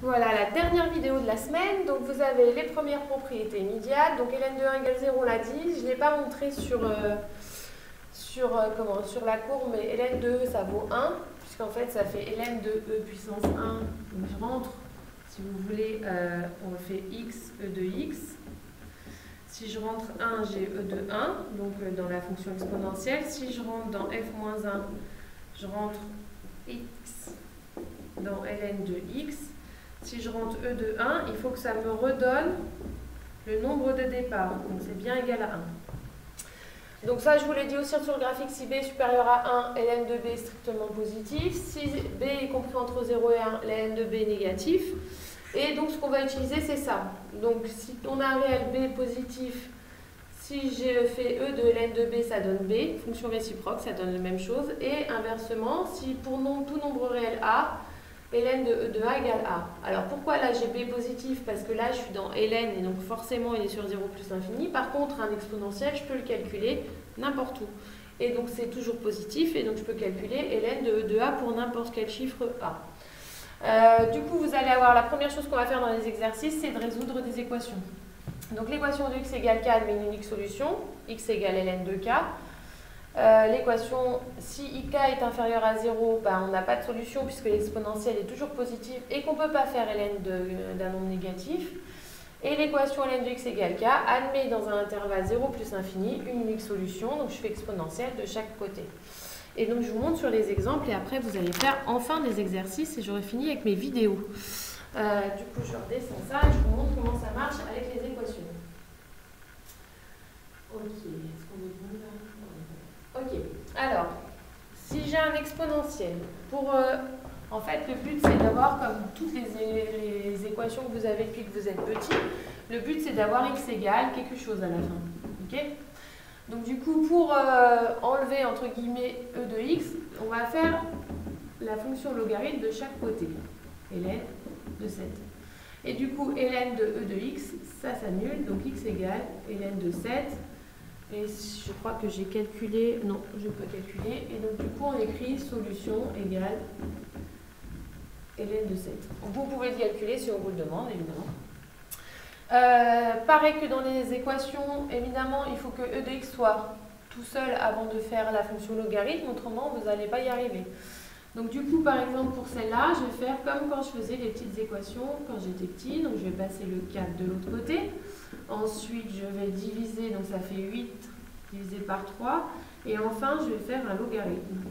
Voilà la dernière vidéo de la semaine. Donc vous avez les premières propriétés immédiates. Donc ln de 1 égale 0, on l'a dit. Je ne l'ai pas montré sur la courbe, mais ln de e ça vaut 1, puisqu'en fait ça fait ln de e puissance 1. Donc je rentre, si vous voulez, on fait x, e de x. Si je rentre 1, j'ai e de 1, donc dans la fonction exponentielle. Si je rentre dans f-1, je rentre x dans ln de x. Si je rentre e de 1, il faut que ça me redonne le nombre de départ. Donc c'est bien égal à 1. Donc ça, je vous l'ai dit aussi sur le graphique, si b est supérieur à 1, ln de b est strictement positif. Si b est compris entre 0 et 1, ln de b est négatif. Et donc ce qu'on va utiliser, c'est ça. Donc si on a un réel b positif, si je fais e de ln de b, ça donne b. Fonction réciproque, ça donne la même chose. Et inversement, si pour tout nombre réel a, ln de e de a égale a. Alors pourquoi là j'ai b positif? Parce que là je suis dans ln et donc forcément il est sur 0 plus l'infini. Par contre un exponentiel je peux le calculer n'importe où. Et donc c'est toujours positif et donc je peux calculer ln de e de a pour n'importe quel chiffre a. Du coup vous allez avoir la première chose qu'on va faire dans les exercices, c'est de résoudre des équations. Donc l'équation de x égale k admet une unique solution, x égale ln de k. L'équation, si ik est inférieur à 0, ben, on n'a pas de solution puisque l'exponentielle est toujours positive et qu'on ne peut pas faire ln d'un nombre négatif. Et l'équation ln de x égale k admet dans un intervalle 0 plus infini une unique solution, donc je fais exponentielle de chaque côté. Et donc je vous montre sur les exemples et après vous allez faire enfin des exercices et j'aurai fini avec mes vidéos. Du coup je redescends ça et je vous montre comment ça marche avec les équations. Ok, est-ce qu'on est bon là? Ok, alors, si j'ai un exponentiel, en fait, le but c'est d'avoir, comme toutes les équations que vous avez depuis que vous êtes petit, le but c'est d'avoir x égale quelque chose à la fin. Ok? Donc du coup, pour enlever entre guillemets e de x, on va faire la fonction logarithme de chaque côté, ln de 7. Et du coup, ln de e de x, ça s'annule, donc x égale ln de 7. Et je crois que j'ai calculé, non, je peux calculer. Et donc du coup, on écrit solution égale ln de 7. Vous pouvez le calculer si on vous le demande, évidemment. Pareil que dans les équations, évidemment, il faut que e de x soit tout seul avant de faire la fonction logarithme, autrement, vous n'allez pas y arriver. Donc du coup, par exemple, pour celle-là, je vais faire comme quand je faisais les petites équations quand j'étais petit. Donc je vais passer le 4 de l'autre côté. Ensuite, je vais diviser, donc ça fait 8 divisé par 3. Et enfin, je vais faire un logarithme.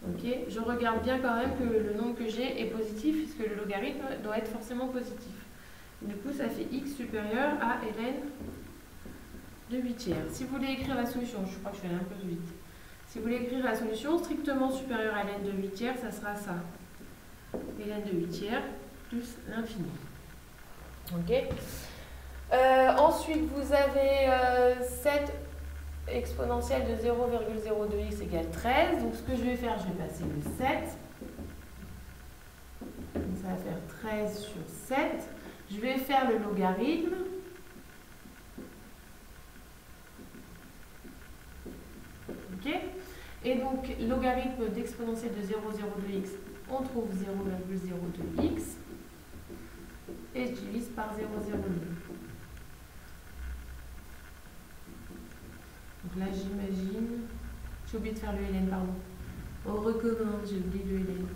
Ok, je regarde bien quand même que le nombre que j'ai est positif, puisque le logarithme doit être forcément positif. Du coup, ça fait x supérieur à ln de 8 tiers. Si vous voulez écrire la solution, je crois que je vais aller un peu vite. Si vous voulez écrire la solution strictement supérieure à ln de 8 tiers, ça sera ça. ln de 8 tiers plus l'infini. Ok. Ensuite, vous avez 7 exponentielle de 0,02x égale 13. Donc, ce que je vais faire, je vais passer le 7. Donc, ça va faire 13 sur 7. Je vais faire le logarithme. Ok. Et donc, logarithme d'exponentielle de 0,02x, on trouve 0,02x. Et je divise par 0,02. Donc là, j'imagine... J'ai oublié de faire le ln, pardon. On recommence, j'ai oublié le ln.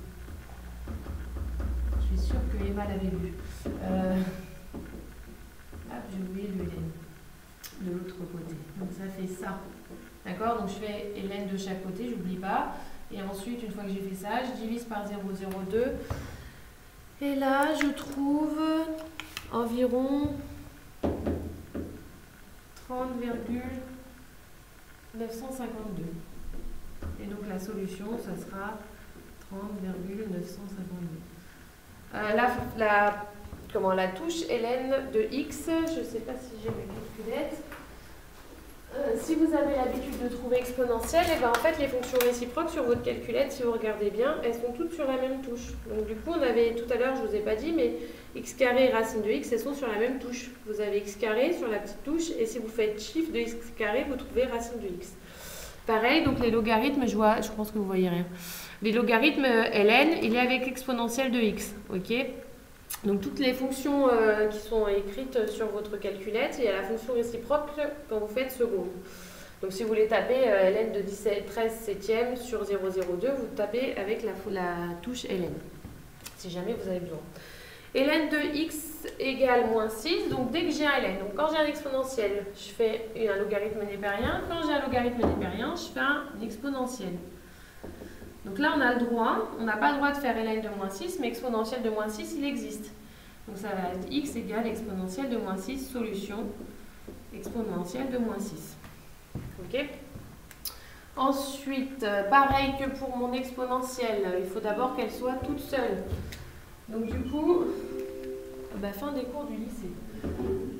Je suis sûre que Emma l'avait vu. J'ai oublié le ln de l'autre côté. Donc ça fait ça. D'accord? Donc je fais ln de chaque côté, j'oublie pas. Et ensuite, une fois que j'ai fait ça, je divise par 0,02. Et là, je trouve environ 30,952. Et donc la solution, ça sera 30,952. La touche ln de x, je ne sais pas si j'ai mes calculettes. Si vous avez l'habitude de trouver exponentielle, et ben en fait les fonctions réciproques sur votre calculette, si vous regardez bien, elles sont toutes sur la même touche. Donc du coup, on avait tout à l'heure, je ne vous ai pas dit, mais x carré et racine de x, elles sont sur la même touche. Vous avez x carré sur la petite touche, et si vous faites chiffre de x carré, vous trouvez racine de x. Pareil, donc les logarithmes, je pense que vous voyez rien. Les logarithmes ln, il est avec exponentielle de x, ok? Donc toutes les fonctions qui sont écrites sur votre calculette, il y a la fonction réciproque quand vous faites seconde. Donc si vous voulez taper ln de 13 septièmes sur 0,02, vous tapez avec la touche ln, si jamais vous avez besoin. ln de x égale moins 6, donc dès que j'ai un ln, donc quand j'ai un exponentiel, je fais un logarithme népérien. Quand j'ai un logarithme népérien, je fais un exponentiel. Donc là, on a le droit, on n'a pas le droit de faire ln de moins 6, mais exponentiel de moins 6, il existe. Donc ça va être x égale exponentielle de moins 6, solution exponentielle de moins 6. Ok? Ensuite, pareil que pour mon exponentielle, il faut d'abord qu'elle soit toute seule. Donc du coup, fin des cours du lycée.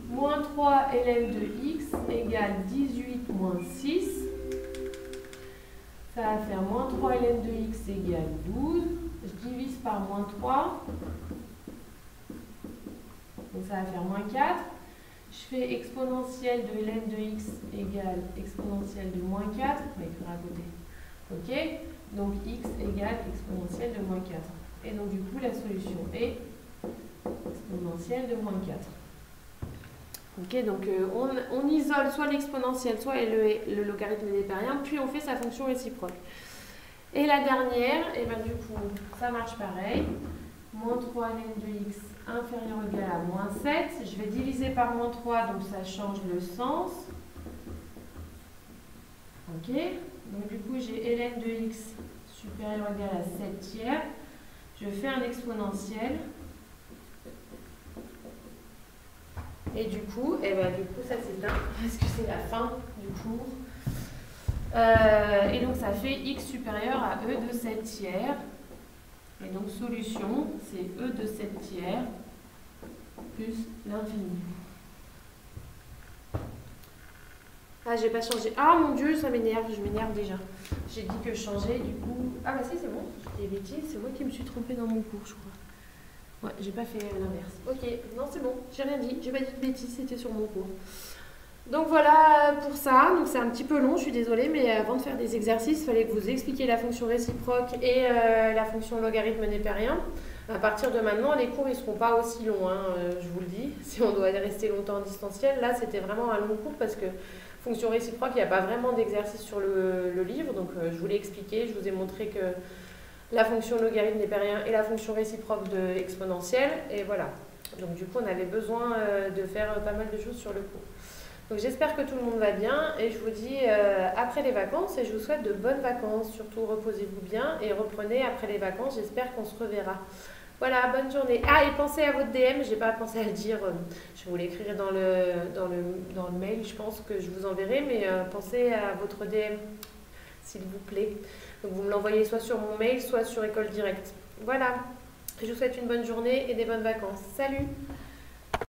Moins 3 ln de x égale 18 moins 6. Ça va faire moins 3 ln de x égale 12. Je divise par moins 3. Donc ça va faire moins 4. Je fais exponentielle de ln de x égale exponentielle de moins 4. On va écrire à côté. Ok? Donc x égale exponentielle de moins 4. Et donc du coup, la solution est exponentielle de moins 4. Ok, donc on isole soit l'exponentielle, soit le logarithme népérien, puis on fait sa fonction réciproque. Et la dernière, et ben du coup, ça marche pareil. Moins 3 ln de x inférieur ou égal à moins 7. Je vais diviser par moins 3, donc ça change le sens. Ok, donc du coup, j'ai ln de x supérieur ou égal à 7 tiers. Je fais un exponentiel. Et du coup, ça s'éteint parce que c'est la fin du cours. Et donc ça fait x supérieur à e de 7 tiers. Et donc solution, c'est e de 7 tiers plus l'infini. Ah, j'ai pas changé. Ah mon Dieu, ça m'énerve, je m'énerve déjà. J'ai dit que je changeais, du coup... Ah bah si, c'est bon, j'ai des bêtises, c'est moi qui me suis trompée dans mon cours, je crois. Ouais, j'ai pas fait l'inverse. Ok, non c'est bon, j'ai rien dit, j'ai pas dit de bêtises, c'était sur mon cours. Donc voilà pour ça, donc c'est un petit peu long, je suis désolée, mais avant de faire des exercices, il fallait que vous expliquiez la fonction réciproque et la fonction logarithme népérien. À partir de maintenant, les cours ils seront pas aussi longs, hein, je vous le dis, si on doit rester longtemps en distanciel. Là c'était vraiment un long cours parce que fonction réciproque, il n'y a pas vraiment d'exercice sur le livre, donc je vous l'ai expliqué, je vous ai montré que la fonction logarithme népérien et la fonction réciproque de exponentielle, et voilà. Donc du coup, on avait besoin de faire pas mal de choses sur le cours. Donc j'espère que tout le monde va bien, et je vous dis après les vacances, et je vous souhaite de bonnes vacances. Surtout, reposez-vous bien, et reprenez après les vacances, j'espère qu'on se reverra. Voilà, bonne journée. Ah, et pensez à votre DM, j'ai pas pensé à le dire, je vous l'écrirai dans le mail, je pense que je vous enverrai, mais pensez à votre DM, s'il vous plaît. Donc vous me l'envoyez soit sur mon mail, soit sur École Directe. Voilà, je vous souhaite une bonne journée et des bonnes vacances. Salut!